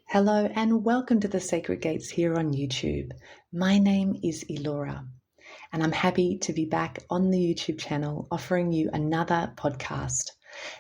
Hello and welcome to the Sacred Gates here on YouTube. My name is Illura and I'm happy to be back on the YouTube channel offering you another podcast.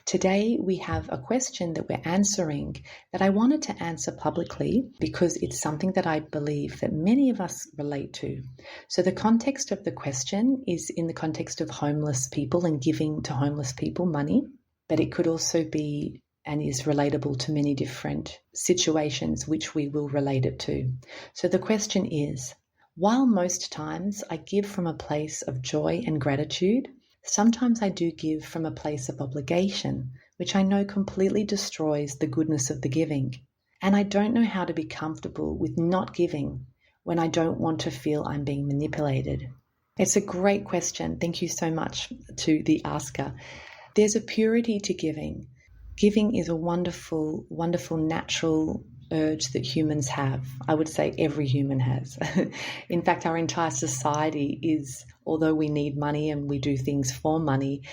Today we have a question that we're answering that I wanted to answer publicly because it's something that I believe that many of us relate to. So the context of the question is in the context of homeless people and giving to homeless people money, but it could also be and is relatable to many different situations which we will relate it to. So the question is, while most times I give from a place of joy and gratitude, sometimes I do give from a place of obligation, which I know completely destroys the goodness of the giving. And I don't know how to be comfortable with not giving when I don't want to feel I'm being manipulated. It's a great question. Thank you so much to the asker. There's a purity to giving. Giving is a wonderful, wonderful natural urge that humans have. I would say every human has. In fact, our entire society is, although we need money and we do things for money,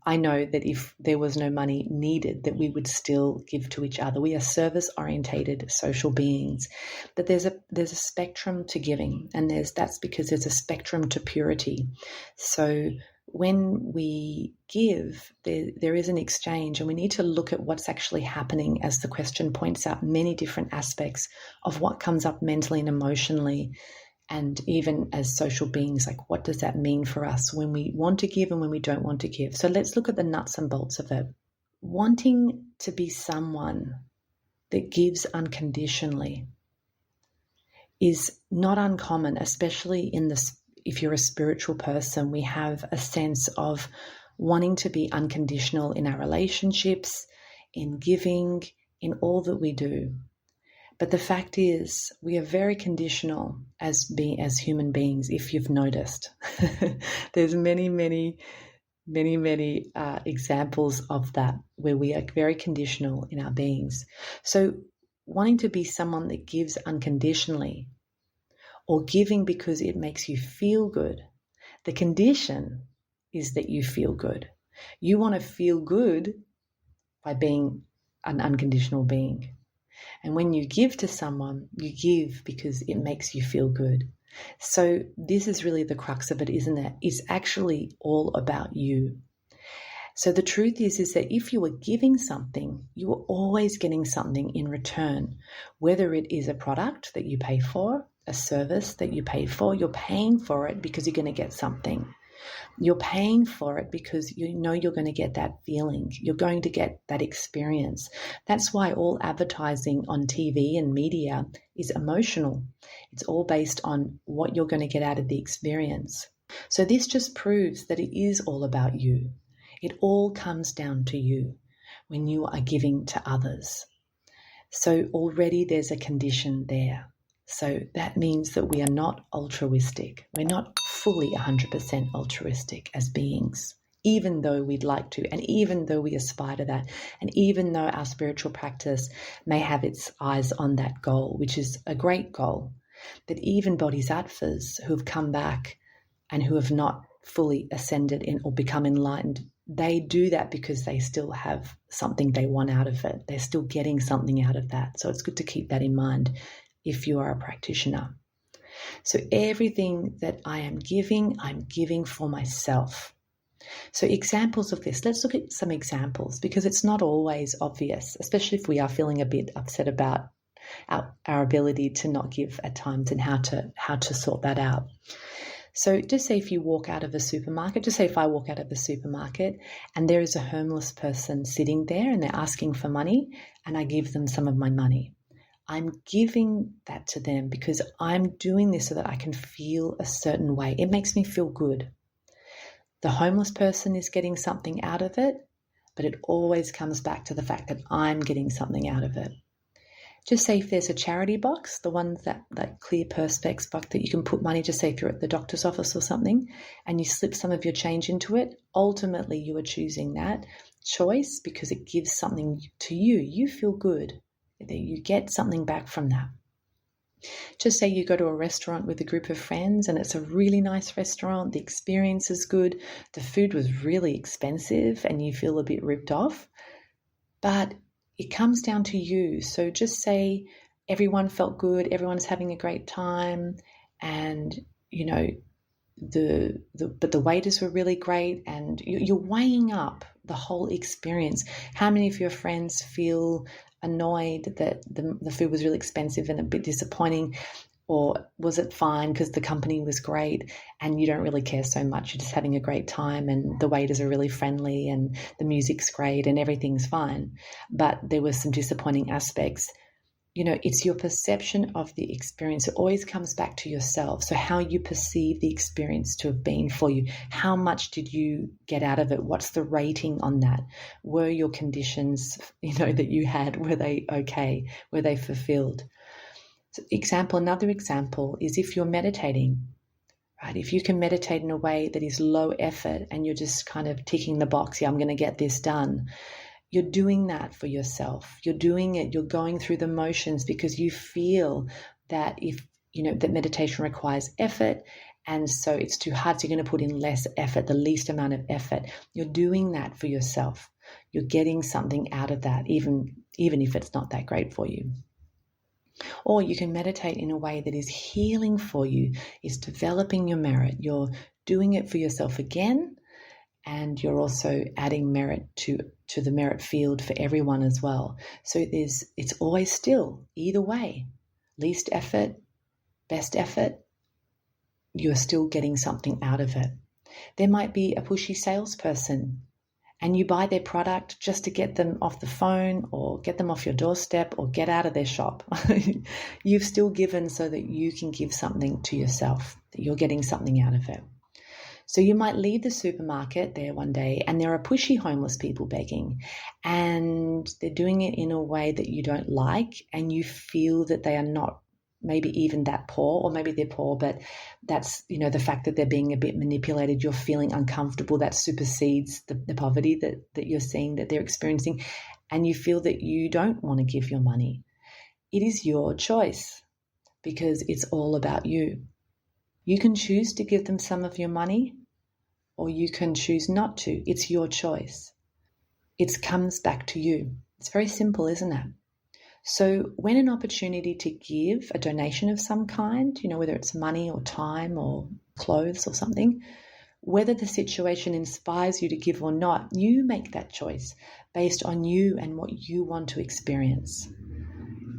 I know that if there was no money needed, that we would still give to each other. We are service-orientated social beings. But there's a spectrum to giving, and that's because there's a spectrum to purity. So when we give, there is an exchange, and we need to look at what's actually happening, as the question points out, many different aspects of what comes up mentally and emotionally, and even as social beings, like what does that mean for us when we want to give and when we don't want to give? So let's look at the nuts and bolts of it. Wanting to be someone that gives unconditionally is not uncommon, especially if you're a spiritual person. We have a sense of wanting to be unconditional in our relationships, in giving, in all that we do. But the fact is, we are very conditional as human beings, if you've noticed. There's many examples of that where we are very conditional in our beings. So wanting to be someone that gives unconditionally, or giving because it makes you feel good, the condition is that you feel good. You want to feel good by being an unconditional being. And when you give to someone, you give because it makes you feel good. So this is really the crux of it, isn't it? It's actually all about you. So the truth is that if you are giving something, you are always getting something in return, whether it is a product that you pay for, a service that you pay for. You're paying for it because you're going to get something. You're paying for it because you know you're going to get that feeling. You're going to get that experience. That's why all advertising on TV and media is emotional. It's all based on what you're going to get out of the experience. So this just proves that it is all about you. It all comes down to you when you are giving to others. So already there's a condition there. So that means that we are not altruistic. We're not fully 100% altruistic as beings, even though we'd like to, and even though we aspire to that, and even though our spiritual practice may have its eyes on that goal, which is a great goal. But even bodhisattvas who have come back and who have not fully ascended in or become enlightened, they do that because they still have something they want out of it. They're still getting something out of that. So it's good to keep that in mind if you are a practitioner. So everything that I'm giving for myself. So examples of this, let's look at some examples, because it's not always obvious, especially if we are feeling a bit upset about our ability to not give at times and how to sort that out. So just say if you walk out of a supermarket, just say if I walk out of a supermarket and there is a homeless person sitting there and they're asking for money and I give them some of my money. I'm giving that to them because I'm doing this so that I can feel a certain way. It makes me feel good. The homeless person is getting something out of it, but it always comes back to the fact that I'm getting something out of it. Just say if there's a charity box, the ones that clear perspex box that you can put money, just say if you're at the doctor's office or something, and you slip some of your change into it, ultimately you are choosing that choice because it gives something to you. You feel good. You get something back from that. Just say you go to a restaurant with a group of friends and it's a really nice restaurant, the experience is good, the food was really expensive and you feel a bit ripped off, but it comes down to you. So just say everyone felt good, everyone's having a great time, and but the waiters were really great, and you're weighing up the whole experience. How many of your friends feel annoyed that the food was really expensive and a bit disappointing? Or was it fine because the company was great and you don't really care so much? You're just having a great time and the waiters are really friendly and the music's great and everything's fine. But there were some disappointing aspects. It's your perception of the experience. It always comes back to yourself. So how you perceive the experience to have been for you. How much did you get out of it? What's the rating on that? Were your conditions, that you had, were they okay? Were they fulfilled? So another example is if you're meditating, right? If you can meditate in a way that is low effort and you're just kind of ticking the box, I'm going to get this done. You're doing that for yourself. You're doing it. You're going through the motions because you feel that that meditation requires effort, and so it's too hard. So you're going to put in less effort, the least amount of effort. You're doing that for yourself. You're getting something out of that, even if it's not that great for you. Or you can meditate in a way that is healing for you, is developing your merit. You're doing it for yourself again, and you're also adding merit to the merit field for everyone as well. So it's always still, either way, least effort, best effort, you're still getting something out of it. There might be a pushy salesperson and you buy their product just to get them off the phone or get them off your doorstep or get out of their shop. You've still given so that you can give something to yourself, that you're getting something out of it. So you might leave the supermarket there one day and there are pushy homeless people begging, and they're doing it in a way that you don't like, and you feel that they are not maybe even that poor, or maybe they're poor, but that's, the fact that they're being a bit manipulated, you're feeling uncomfortable, that supersedes the poverty that you're seeing that they're experiencing, and you feel that you don't want to give your money. It is your choice because it's all about you. You can choose to give them some of your money, or you can choose not to. It's your choice. It comes back to you. It's very simple, isn't it? So when an opportunity to give a donation of some kind, whether it's money or time or clothes or something, whether the situation inspires you to give or not, you make that choice based on you and what you want to experience.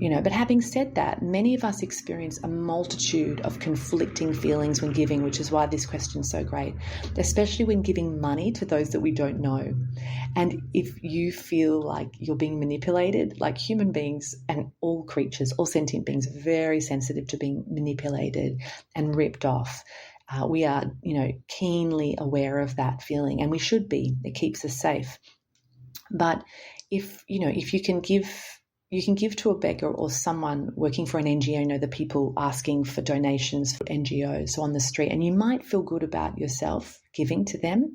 But having said that, many of us experience a multitude of conflicting feelings when giving, which is why this question is so great, especially when giving money to those that we don't know. And if you feel like you're being manipulated, like human beings and all creatures, all sentient beings are very sensitive to being manipulated and ripped off. We are, keenly aware of that feeling, and we should be. It keeps us safe. But if you can give to a beggar or someone working for an NGO, the people asking for donations for NGOs on the street, and you might feel good about yourself giving to them,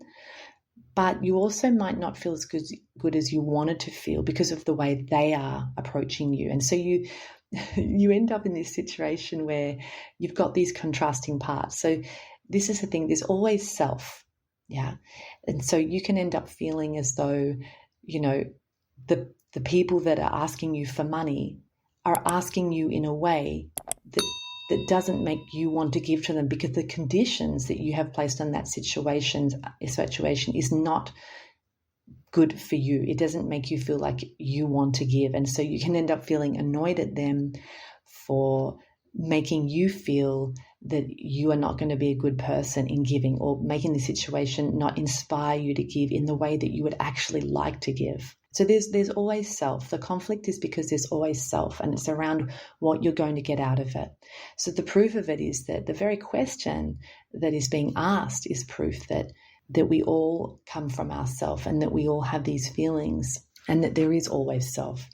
but you also might not feel as good as you wanted to feel because of the way they are approaching you. And so you end up in this situation where you've got these contrasting parts. So this is the thing, there's always self. Yeah. And so you can end up feeling as though, the people that are asking you for money are asking you in a way that doesn't make you want to give to them, because the conditions that you have placed on that situation is not good for you. It doesn't make you feel like you want to give. And so you can end up feeling annoyed at them for making you feel that you are not going to be a good person in giving, or making the situation not inspire you to give in the way that you would actually like to give. So there's always self. The conflict is because there's always self, and it's around what you're going to get out of it. So the proof of it is that the very question that is being asked is proof that we all come from ourself, and that we all have these feelings, and that there is always self.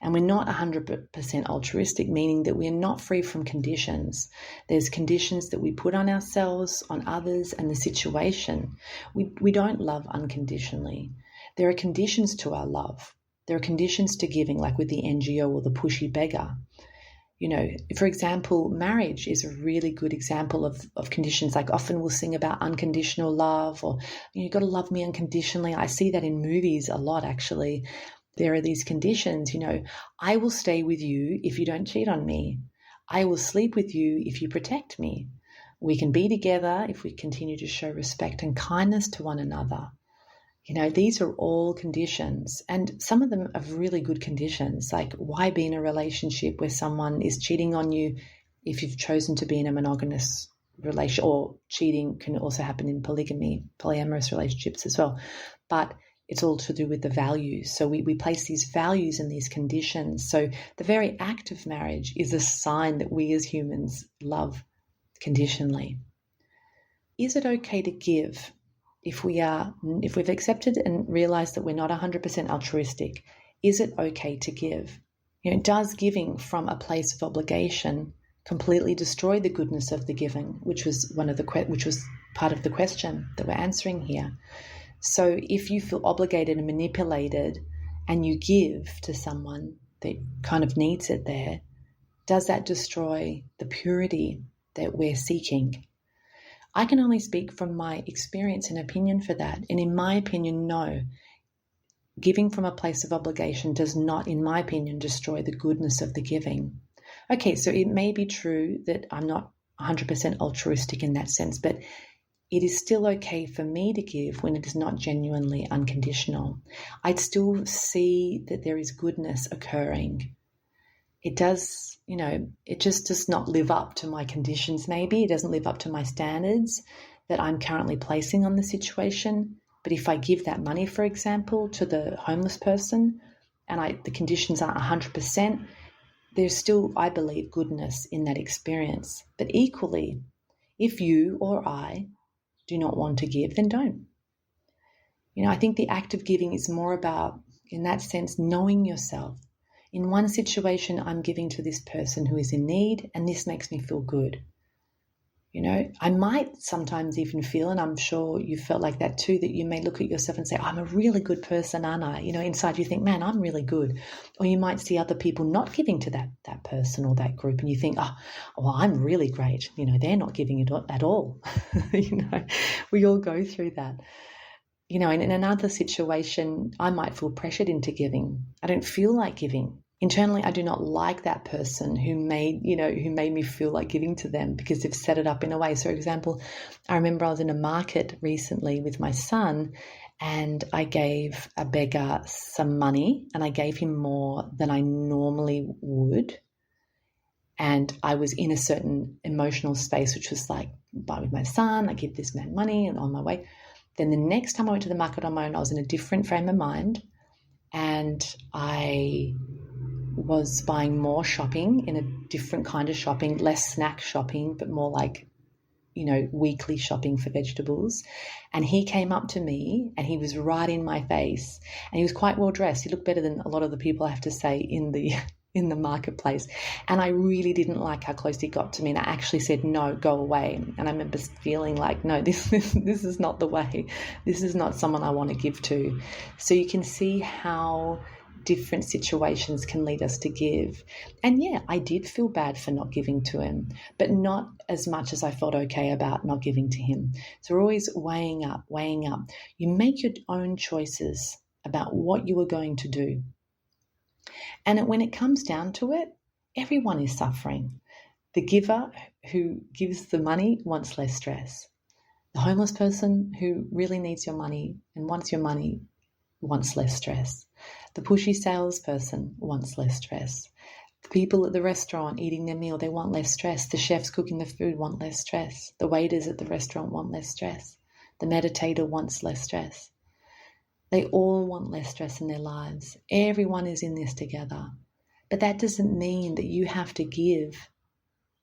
And we're not 100% altruistic, meaning that we're not free from conditions. There's conditions that we put on ourselves, on others, and the situation. We don't love unconditionally. There are conditions to our love. There are conditions to giving, like with the NGO or the pushy beggar. For example, marriage is a really good example of conditions. Like often we'll sing about unconditional love, or you've got to love me unconditionally. I see that in movies a lot, actually. there are these conditions, I will stay with you if you don't cheat on me. I will sleep with you if you protect me. We can be together if we continue to show respect and kindness to one another. These are all conditions, and some of them are really good conditions. Like, why be in a relationship where someone is cheating on you if you've chosen to be in a monogamous relationship? Or cheating can also happen in polyamorous relationships as well. But it's all to do with the values. So we place these values and these conditions. So the very act of marriage is a sign that we as humans love conditionally. Is it okay to give? If we've accepted and realized that we're not 100% altruistic, is it okay to give? Does giving from a place of obligation completely destroy the goodness of the giving, which was part of the question that we're answering here? So if you feel obligated and manipulated and you give to someone that kind of needs it there, does that destroy the purity that we're seeking? I can only speak from my experience and opinion for that. And in my opinion, no. Giving from a place of obligation does not, in my opinion, destroy the goodness of the giving. Okay, so it may be true that I'm not 100% altruistic in that sense, but it is still okay for me to give when it is not genuinely unconditional. I'd still see that there is goodness occurring. It does, it just does not live up to my conditions maybe. It doesn't live up to my standards that I'm currently placing on the situation. But if I give that money, for example, to the homeless person and the conditions aren't 100%, there's still, I believe, goodness in that experience. But equally, if you or I do not want to give, then don't. I think the act of giving is more about, in that sense, knowing yourself. In one situation, I'm giving to this person who is in need, and this makes me feel good. I might sometimes even feel, and I'm sure you felt like that too, that you may look at yourself and say, I'm a really good person, aren't I? Inside you think, man, I'm really good. Or you might see other people not giving to that person or that group, and you think, oh, well, I'm really great. They're not giving it at all. We all go through that. In another situation, I might feel pressured into giving. I don't feel like giving. Internally, I do not like that person who made me feel like giving to them because they've set it up in a way. So, for example, I remember I was in a market recently with my son and I gave a beggar some money and I gave him more than I normally would. And I was in a certain emotional space, which was like, with my son, I give this man money and on my way. Then the next time I went to the market on my own, I was in a different frame of mind and I was buying more shopping in a different kind of shopping, less snack shopping, but more like, weekly shopping for vegetables. And he came up to me and he was right in my face and he was quite well dressed. He looked better than a lot of the people, I have to say, in the marketplace. And I really didn't like how close he got to me. And I actually said, no, go away. And I remember feeling like, no, this is not the way. This is not someone I want to give to. So you can see how different situations can lead us to give. And yeah, I did feel bad for not giving to him, but not as much as I felt okay about not giving to him. So we're always weighing up. You make your own choices about what you are going to do. And when it comes down to it, everyone is suffering. The giver who gives the money wants less stress. The homeless person who really needs your money and wants your money wants less stress. The pushy salesperson wants less stress. The people at the restaurant eating their meal, they want less stress. The chefs cooking the food want less stress. The waiters at the restaurant want less stress. The meditator wants less stress. They all want less stress in their lives. Everyone is in this together. But that doesn't mean that you have to give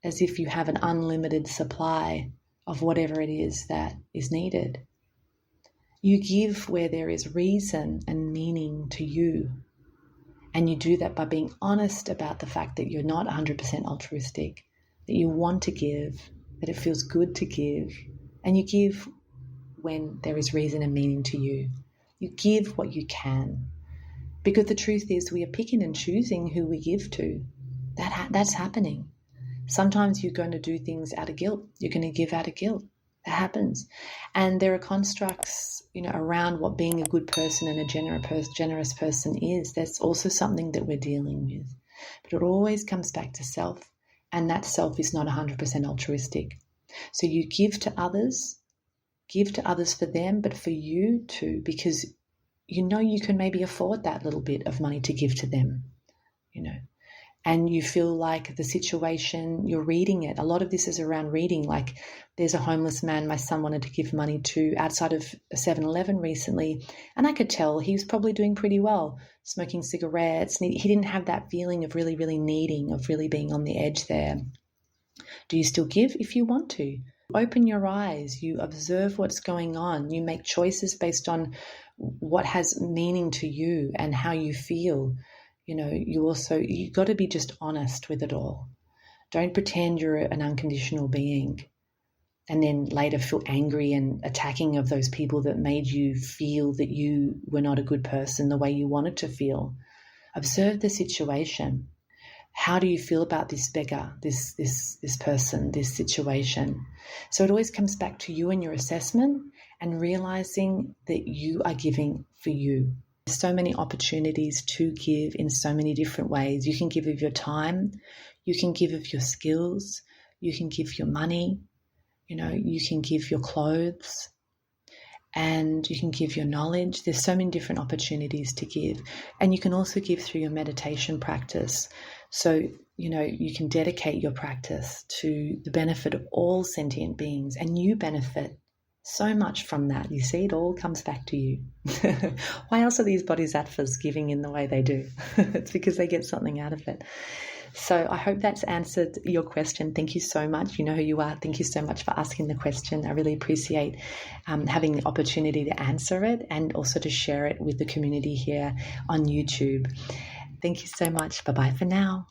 as if you have an unlimited supply of whatever it is that is needed. You give where there is reason and meaning to you. And you do that by being honest about the fact that you're not 100% altruistic, that you want to give, that it feels good to give, and you give when there is reason and meaning to you. You give what you can. Because the truth is we are picking and choosing who we give to. That's happening. Sometimes you're going to do things out of guilt. You're going to give out of guilt. That happens. And there are constructs, around what being a good person and a generous person is. That's also something that we're dealing with. But it always comes back to self, and that self is not 100% altruistic. So you give to others for them, but for you too, because you can maybe afford that little bit of money to give to them, and you feel like the situation, you're reading it. A lot of this is around reading. Like, there's a homeless man my son wanted to give money to outside of a 7-Eleven recently, and I could tell he was probably doing pretty well, smoking cigarettes. And he didn't have that feeling of really, really needing, of really being on the edge there. Do you still give if you want to? Open your eyes. You observe what's going on. You make choices based on what has meaning to you and how you feel. You got to be just honest with it all. Don't pretend you're an unconditional being and then later feel angry and attacking of those people that made you feel that you were not a good person the way you wanted to feel. Observe the situation. How do you feel about this beggar, this person, this situation? So it always comes back to you and your assessment and realizing that you are giving for you. There's so many opportunities to give in so many different ways. You can give of your time, you can give of your skills, you can give your money, you can give your clothes, and you can give your knowledge. There's so many different opportunities to give. And you can also give through your meditation practice. So, you can dedicate your practice to the benefit of all sentient beings, and you benefit so much from that. You see, it all comes back to you. Why else are these bodhisattvas giving in the way they do? It's because they get something out of it. So I hope that's answered your question. Thank you so much. You know who you are. Thank you so much for asking the question. I really appreciate having the opportunity to answer it and also to share it with the community here on YouTube. Thank you so much. Bye-bye for now.